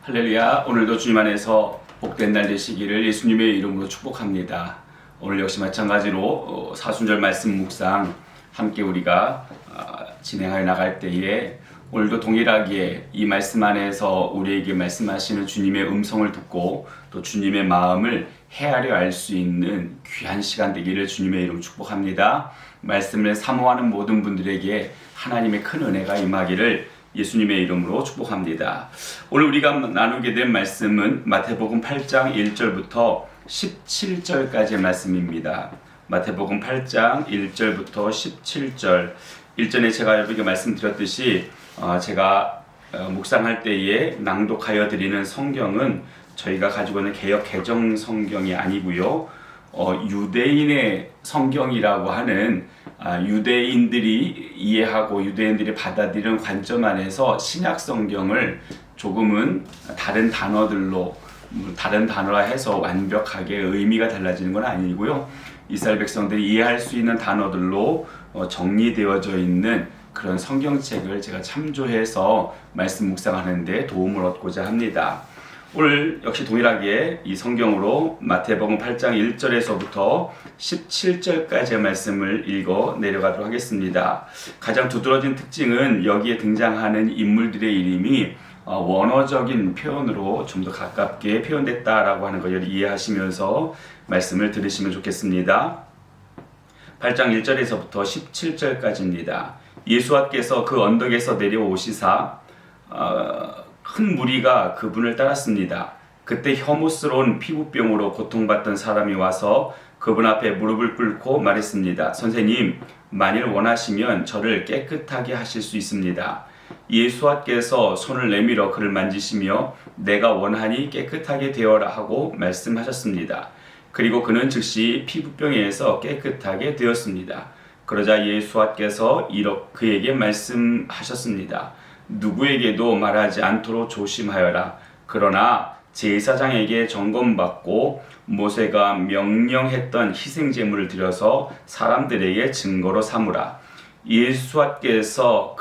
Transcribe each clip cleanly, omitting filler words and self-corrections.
할렐루야. 오늘도 주님 안에서 복된 날 되시기를 예수님의 이름으로 축복합니다. 오늘 역시 마찬가지로 사순절 말씀 묵상 함께 우리가 진행하여 나갈 때에 오늘도 동일하게 이 말씀 안에서 우리에게 말씀하시는 주님의 음성을 듣고 또 주님의 마음을 헤아려 알 수 있는 귀한 시간 되기를 주님의 이름으로 축복합니다. 말씀을 사모하는 모든 분들에게 하나님의 큰 은혜가 임하기를 예수님의 이름으로 축복합니다. 오늘 우리가 나누게 된 말씀은 마태복음 8장 1절부터 17절까지의 말씀입니다. 마태복음 8장 1절부터 17절. 일전에 제가 여러분에게 말씀드렸듯이 제가 묵상할 때에 낭독하여 드리는 성경은 저희가 가지고 있는 개역 개정 성경이 아니고요. 유대인의 성경이라고 하는 유대인들이 이해하고 유대인들이 받아들이는 관점 안에서 신약 성경을 조금은 다른 단어들로 다른 단어라 해서 완벽하게 의미가 달라지는 건 아니고요. 이스라엘 백성들이 이해할 수 있는 단어들로 정리되어져 있는 그런 성경책을 제가 참조해서 말씀 묵상하는데 도움을 얻고자 합니다. 오늘 역시 동일하게 이 성경으로 마태복음 8장 1절에서부터 17절까지의 말씀을 읽어 내려가도록 하겠습니다. 가장 두드러진 특징은 여기에 등장하는 인물들의 이름이 원어적인 표현으로 좀 더 가깝게 표현됐다라고 하는 것을 이해하시면서 말씀을 들으시면 좋겠습니다. 8장 1절에서부터 17절까지입니다. 예수께서 그 언덕에서 내려오시사 큰 무리가 그분을 따랐습니다. 그때 혐오스러운 피부병으로 고통받던 사람이 와서 그분 앞에 무릎을 꿇고 말했습니다. 선생님, 만일 원하시면 저를 깨끗하게 하실 수 있습니다. 예수께서 손을 내밀어 그를 만지시며 내가 원하니 깨끗하게 되어라 하고 말씀하셨습니다. 그리고 그는 즉시 피부병에서 깨끗하게 되었습니다. 그러자 예수께서 그에게 말씀하셨습니다. 누구에게도 말하지 않도록 조심하여라. 그러나 제사장에게 점검받고 모세가 명령했던 희생제물을 드려서 사람들에게 증거로 삼으라. 예수께서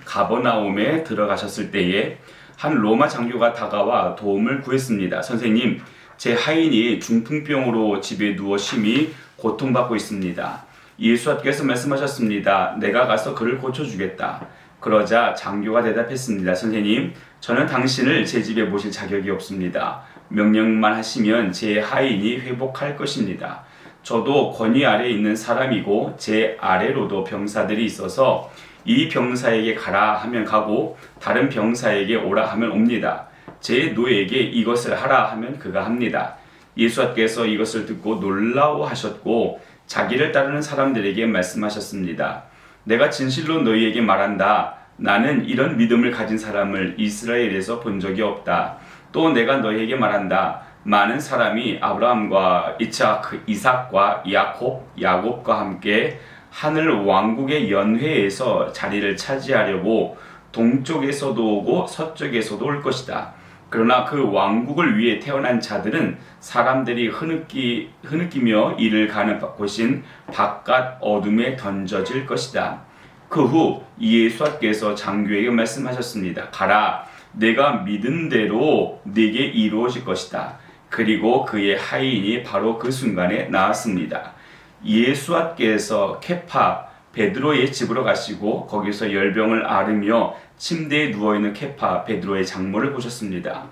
가버나움에 들어가셨을 때에 한 로마 장교가 다가와 도움을 구했습니다. 선생님, 제 하인이 중풍병으로 집에 누워 심히 고통받고 있습니다. 예수께서 말씀하셨습니다. 내가 가서 그를 고쳐주겠다. 그러자 장교가 대답했습니다. 선생님, 저는 당신을 제 집에 모실 자격이 없습니다. 명령만 하시면 제 하인이 회복할 것입니다. 저도 권위 아래에 있는 사람이고 제 아래로도 병사들이 있어서 이 병사에게 가라 하면 가고 다른 병사에게 오라 하면 옵니다. 제 노예에게 이것을 하라 하면 그가 합니다. 예수께서 이것을 듣고 놀라워하셨고 자기를 따르는 사람들에게 말씀하셨습니다. 내가 진실로 너희에게 말한다. 나는 이런 믿음을 가진 사람을 이스라엘에서 본 적이 없다. 또 내가 너희에게 말한다. 많은 사람이 아브라함과 이삭과 야곱과 함께 하늘 왕국의 연회에서 자리를 차지하려고 동쪽에서도 오고 서쪽에서도 올 것이다. 그러나 그 왕국을 위해 태어난 자들은 사람들이 흐느끼며 이를 가는 곳인 바깥 어둠에 던져질 것이다. 그 후 예수께서 장교에게 말씀하셨습니다. 가라, 내가 믿은 대로 네게 이루어질 것이다. 그리고 그의 하인이 바로 그 순간에 나왔습니다. 예수께서 베드로의 집으로 가시고 거기서 열병을 앓으며 침대에 누워있는 베드로의 장모를 보셨습니다.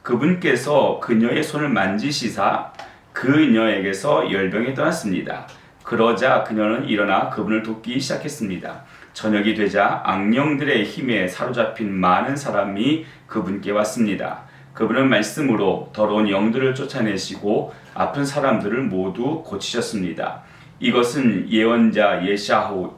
그분께서 그녀의 손을 만지시사 그녀에게서 열병이 떠났습니다. 그러자 그녀는 일어나 그분을 돕기 시작했습니다. 저녁이 되자 악령들의 힘에 사로잡힌 많은 사람이 그분께 왔습니다. 그분은 말씀으로 더러운 영들을 쫓아내시고 아픈 사람들을 모두 고치셨습니다. 이것은 예언자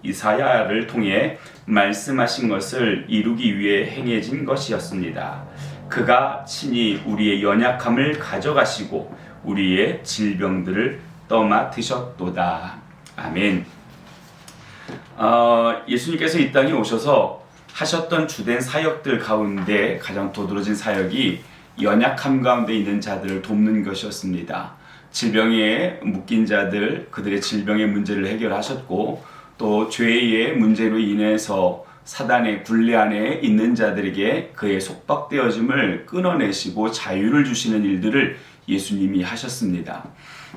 이사야를 통해 말씀하신 것을 이루기 위해 행해진 것이었습니다. 그가 친히 우리의 연약함을 가져가시고 우리의 질병들을 떠맡으셨도다. 아멘. 예수님께서 이 땅에 오셔서 하셨던 주된 사역들 가운데 가장 도드러진 사역이 연약함 가운데 있는 자들을 돕는 것이었습니다. 질병에 묶인 자들, 그들의 질병의 문제를 해결하셨고 또 죄의 문제로 인해서 사단의 굴레 안에 있는 자들에게 그의 속박되어짐을 끊어내시고 자유를 주시는 일들을 예수님이 하셨습니다.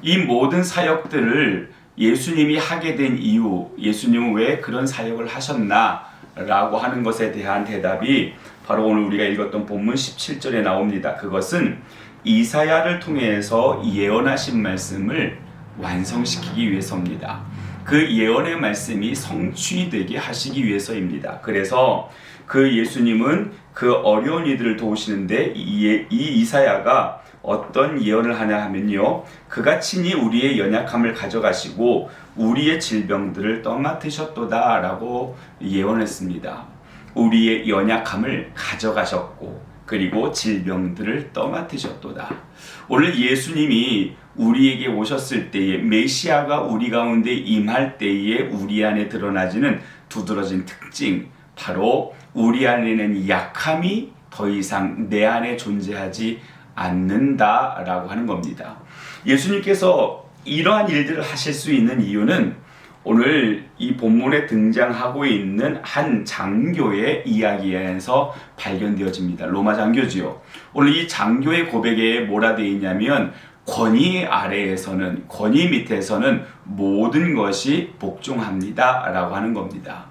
이 모든 사역들을 예수님이 하게 된 이유, 예수님은 왜 그런 사역을 하셨나? 라고 하는 것에 대한 대답이 바로 오늘 우리가 읽었던 본문 17절에 나옵니다. 그것은 이사야를 통해서 예언하신 말씀을 완성시키기 위해서입니다. 그 예언의 말씀이 성취되게 하시기 위해서입니다. 그래서 그 예수님은 그 어려운 이들을 도우시는데 이 이사야가 어떤 예언을 하냐 하면요, 그가 친히 우리의 연약함을 가져가시고 우리의 질병들을 떠맡으셨도다 라고 예언했습니다. 우리의 연약함을 가져가셨고 그리고 질병들을 떠맡으셨도다. 오늘 예수님이 우리에게 오셨을 때에, 메시아가 우리 가운데 임할 때에 우리 안에 드러나지는 두드러진 특징, 바로 우리 안에는 약함이 더 이상 내 안에 존재하지 않는다라고 하는 겁니다. 예수님께서 이러한 일들을 하실 수 있는 이유는 오늘 이 본문에 등장하고 있는 한 장교의 이야기에서 발견되어집니다. 로마 장교지요. 오늘 이 장교의 고백에 뭐라 되어 있냐면 권위 아래에서는, 권위 밑에서는 모든 것이 복종합니다 라고 하는 겁니다.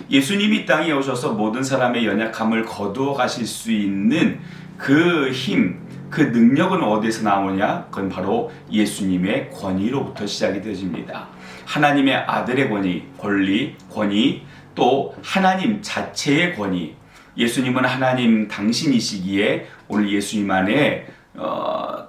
예수님이 땅에 오셔서 모든 사람의 연약함을 거두어 가실 수 있는 그 힘, 그 능력은 어디에서 나오냐? 그건 바로 예수님의 권위로부터 시작이 되어집니다. 하나님의 아들의 권위, 또 하나님 자체의 권위. 예수님은 하나님 당신이시기에 오늘 예수님 안에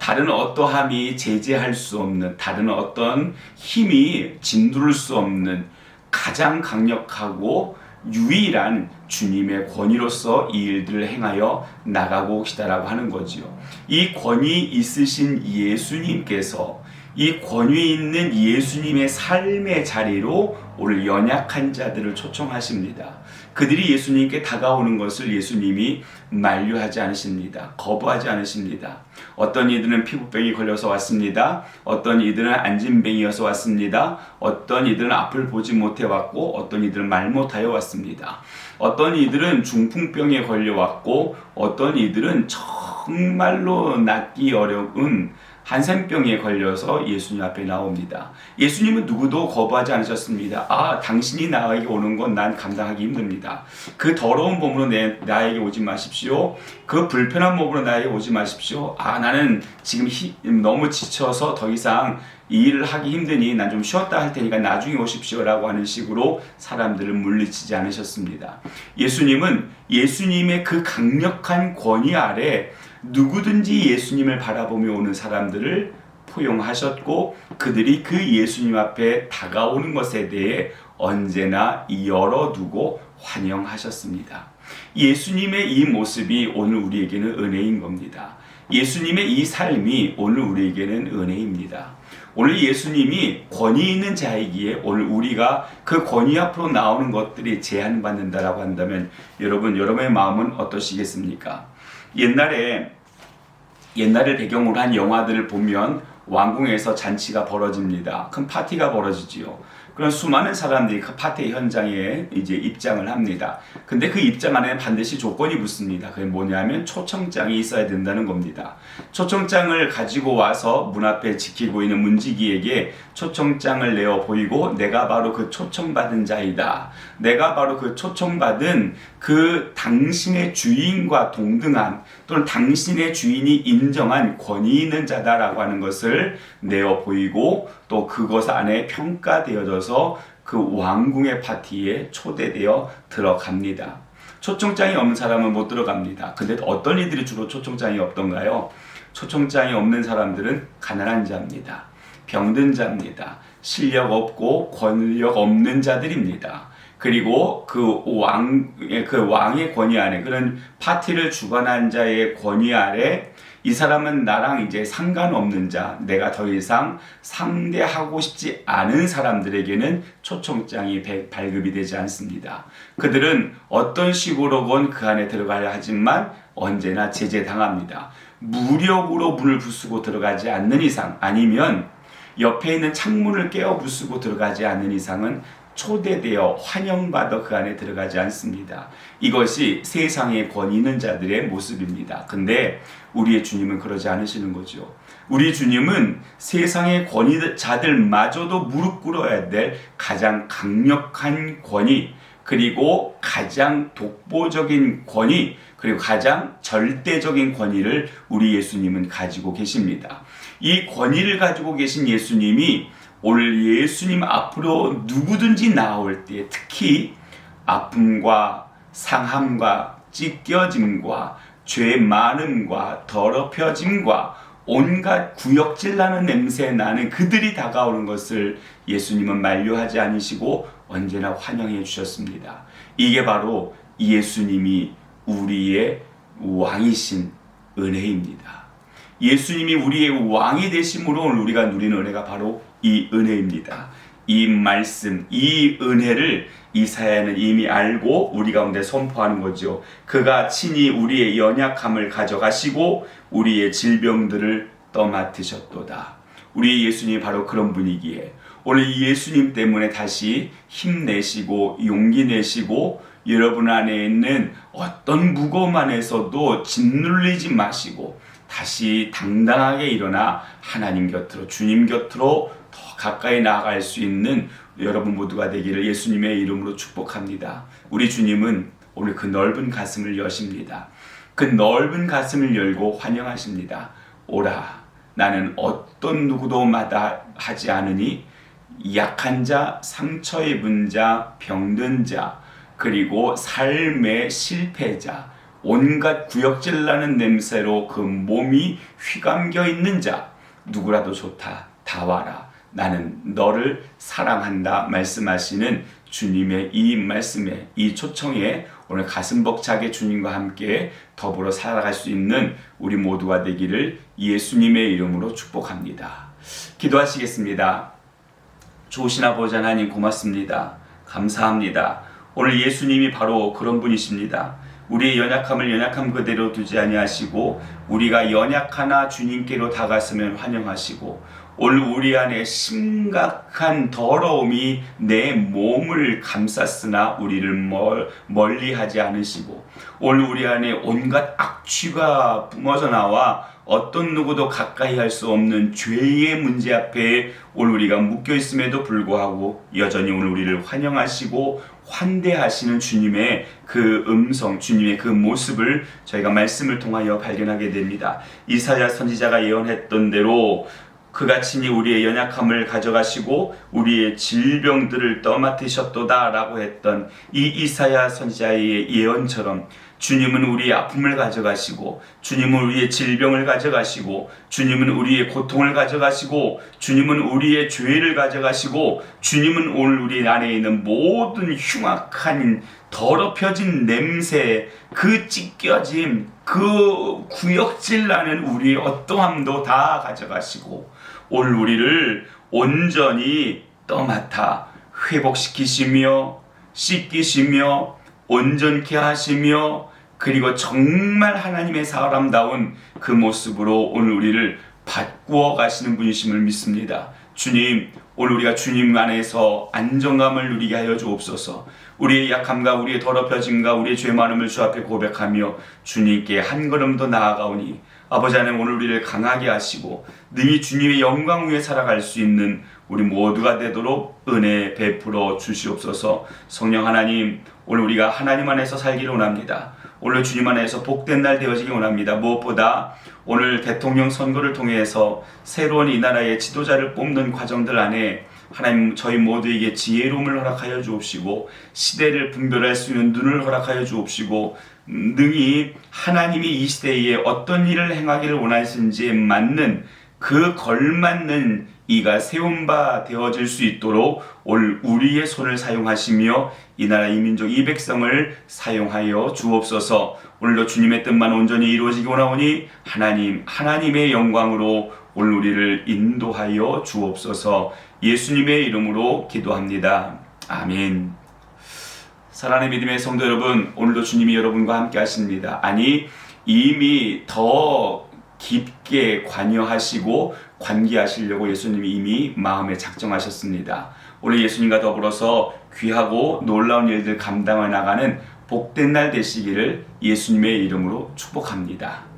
다른 어떠함이 제재할 수 없는, 다른 어떤 힘이 짓누를 수 없는 가장 강력하고 유일한 주님의 권위로서 이 일들을 행하여 나가고 계시다라고 하는 거지요. 이 권위 있으신 예수님께서 이 권위 있는 예수님의 삶의 자리로 오늘 연약한 자들을 초청하십니다. 그들이 예수님께 다가오는 것을 예수님이 만류하지 않으십니다. 거부하지 않으십니다. 어떤 이들은 피부병이 걸려서 왔습니다. 어떤 이들은 안진뱅이여서 왔습니다. 어떤 이들은 앞을 보지 못해 왔고 어떤 이들은 말 못하여 왔습니다. 어떤 이들은 중풍병에 걸려왔고 어떤 이들은 정말로 낫기 어려운 한센병에 걸려서 예수님 앞에 나옵니다. 예수님은 누구도 거부하지 않으셨습니다. 당신이 나에게 오는 건 난 감당하기 힘듭니다. 그 더러운 몸으로 나에게 오지 마십시오. 그 불편한 몸으로 나에게 오지 마십시오. 나는 지금 너무 지쳐서 더 이상 이 일을 하기 힘드니 난 좀 쉬었다 할 테니까 나중에 오십시오 라고 하는 식으로 사람들을 물리치지 않으셨습니다. 예수님은 예수님의 그 강력한 권위 아래 누구든지 예수님을 바라보며 오는 사람들을 포용하셨고 그들이 그 예수님 앞에 다가오는 것에 대해 언제나 열어두고 환영하셨습니다. 예수님의 이 모습이 오늘 우리에게는 은혜인 겁니다. 예수님의 이 삶이 오늘 우리에게는 은혜입니다. 오늘 예수님이 권위 있는 자이기에 오늘 우리가 그 권위 앞으로 나오는 것들이 제한받는다라고 한다면 여러분의 마음은 어떠시겠습니까? 옛날을 배경으로 한 영화들을 보면 왕궁에서 잔치가 벌어집니다. 큰 파티가 벌어지지요. 그런 수많은 사람들이 그 파티 현장에 이제 입장을 합니다. 근데 그 입장 안에 반드시 조건이 붙습니다. 그게 뭐냐면 초청장이 있어야 된다는 겁니다. 초청장을 가지고 와서 문 앞에 지키고 있는 문지기에게 초청장을 내어 보이고 내가 바로 그 초청받은 자이다. 내가 바로 그 초청받은 그 당신의 주인과 동등한 또는 당신의 주인이 인정한 권위 있는 자다라고 하는 것을 내어 보이고 또 그것 안에 평가되어져서 그 왕궁의 파티에 초대되어 들어갑니다. 초청장이 없는 사람은 못 들어갑니다. 근데 어떤 이들이 주로 초청장이 없던가요? 초청장이 없는 사람들은 가난한 자입니다. 병든 자입니다. 실력 없고 권력 없는 자들입니다. 그리고 그 왕의 권위 아래, 그런 파티를 주관한 자의 권위 아래 이 사람은 나랑 이제 상관없는 자, 내가 더 이상 상대하고 싶지 않은 사람들에게는 초청장이 발급이 되지 않습니다. 그들은 어떤 식으로건 그 안에 들어가야 하지만 언제나 제재당합니다. 무력으로 문을 부수고 들어가지 않는 이상, 아니면 옆에 있는 창문을 깨어 부수고 들어가지 않는 이상은 초대되어 환영받아 그 안에 들어가지 않습니다. 이것이 세상에 권위 있는 자들의 모습입니다. 근데 우리의 주님은 그러지 않으시는 거죠. 우리 주님은 세상의 권위자들마저도 무릎 꿇어야 될 가장 강력한 권위, 그리고 가장 독보적인 권위, 그리고 가장 절대적인 권위를 우리 예수님은 가지고 계십니다. 이 권위를 가지고 계신 예수님이 오늘 예수님 앞으로 누구든지 나올 때, 특히 아픔과 상함과 찢겨짐과 죄 많음과 더럽혀짐과 온갖 구역질 나는 냄새 나는 그들이 다가오는 것을 예수님은 만류하지 않으시고 언제나 환영해 주셨습니다. 이게 바로 예수님이 우리의 왕이신 은혜입니다. 예수님이 우리의 왕이 되심으로 우리가 누리는 은혜가 바로 이 은혜입니다. 이 말씀, 이 은혜를 이사야는 이미 알고 우리 가운데 선포하는 거죠. 그가 친히 우리의 연약함을 가져가시고 우리의 질병들을 떠맡으셨도다. 우리 예수님이 바로 그런 분이기에 오늘 이 예수님 때문에 다시 힘내시고 용기 내시고 여러분 안에 있는 어떤 무거움 안에서도 짓눌리지 마시고 다시 당당하게 일어나 하나님 곁으로, 주님 곁으로 더 가까이 나아갈 수 있는 여러분 모두가 되기를 예수님의 이름으로 축복합니다. 우리 주님은 오늘 그 넓은 가슴을 여십니다. 그 넓은 가슴을 열고 환영하십니다. 오라, 나는 어떤 누구도 마다하지 않으니 약한 자, 상처 입은 자, 병든 자, 그리고 삶의 실패자, 온갖 구역질 나는 냄새로 그 몸이 휘감겨 있는 자, 누구라도 좋다, 다 와라, 나는 너를 사랑한다 말씀하시는 주님의 이 말씀에, 이 초청에 오늘 가슴 벅차게 주님과 함께 더불어 살아갈 수 있는 우리 모두가 되기를 예수님의 이름으로 축복합니다. 기도하시겠습니다. 좋으신 아버지 하나님 고맙습니다. 감사합니다. 오늘 예수님이 바로 그런 분이십니다. 우리의 연약함을 연약함 그대로 두지 아니하시고 우리가 연약하나 주님께로 다가서면 환영하시고 오늘 우리 안에 심각한 더러움이 내 몸을 감쌌으나 우리를 멀리하지 않으시고 오늘 우리 안에 온갖 악취가 뿜어져 나와 어떤 누구도 가까이 할 수 없는 죄의 문제 앞에 오늘 우리가 묶여 있음에도 불구하고 여전히 오늘 우리를 환영하시고 환대하시는 주님의 그 음성, 주님의 그 모습을 저희가 말씀을 통하여 발견하게 됩니다. 이사야 선지자가 예언했던 대로 그가 친히 우리의 연약함을 가져가시고 우리의 질병들을 떠맡으셨도다 라고 했던 이 이사야 선지자의 예언처럼 주님은 우리의 아픔을 가져가시고 주님은 우리의 질병을 가져가시고 주님은 우리의 고통을 가져가시고 주님은 우리의 죄를 가져가시고 주님은 오늘 우리 안에 있는 모든 흉악한 더럽혀진 냄새, 그 찢겨짐, 그 구역질 나는 우리의 어떠함도 다 가져가시고 오늘 우리를 온전히 떠맡아 회복시키시며 씻기시며 온전케 하시며 그리고 정말 하나님의 사람다운 그 모습으로 오늘 우리를 바꾸어 가시는 분이심을 믿습니다. 주님, 오늘 우리가 주님 안에서 안정감을 누리게 하여 주옵소서. 우리의 약함과 우리의 더럽혀짐과 우리의 죄 많음을 주 앞에 고백하며 주님께 한 걸음 더 나아가오니 아버지 하나님 오늘 우리를 강하게 하시고 능히 주님의 영광 위에 살아갈 수 있는 우리 모두가 되도록 은혜 베풀어 주시옵소서. 성령 하나님, 오늘 우리가 하나님 안에서 살기를 원합니다. 오늘 주님 안에서 복된 날 되어지기 원합니다. 무엇보다 오늘 대통령 선거를 통해서 새로운 이 나라의 지도자를 뽑는 과정들 안에 하나님 저희 모두에게 지혜로움을 허락하여 주옵시고 시대를 분별할 수 있는 눈을 허락하여 주옵시고 능히 하나님이 이 시대에 어떤 일을 행하기를 원하시는지에 맞는 그 걸맞는 이가 세운 바 되어질 수 있도록 오늘 우리의 손을 사용하시며 이 나라 이 민족 이 백성을 사용하여 주옵소서. 오늘도 주님의 뜻만 온전히 이루어지기 원하오니 하나님의 영광으로 오늘 우리를 인도하여 주옵소서. 예수님의 이름으로 기도합니다. 아멘. 사랑하는 믿음의 성도 여러분, 오늘도 주님이 여러분과 함께 하십니다. 아니 이미 더 깊게 관여하시고 관계하시려고 예수님이 이미 마음에 작정하셨습니다. 오늘 예수님과 더불어서 귀하고 놀라운 일들 감당해 나가는 복된 날 되시기를 예수님의 이름으로 축복합니다.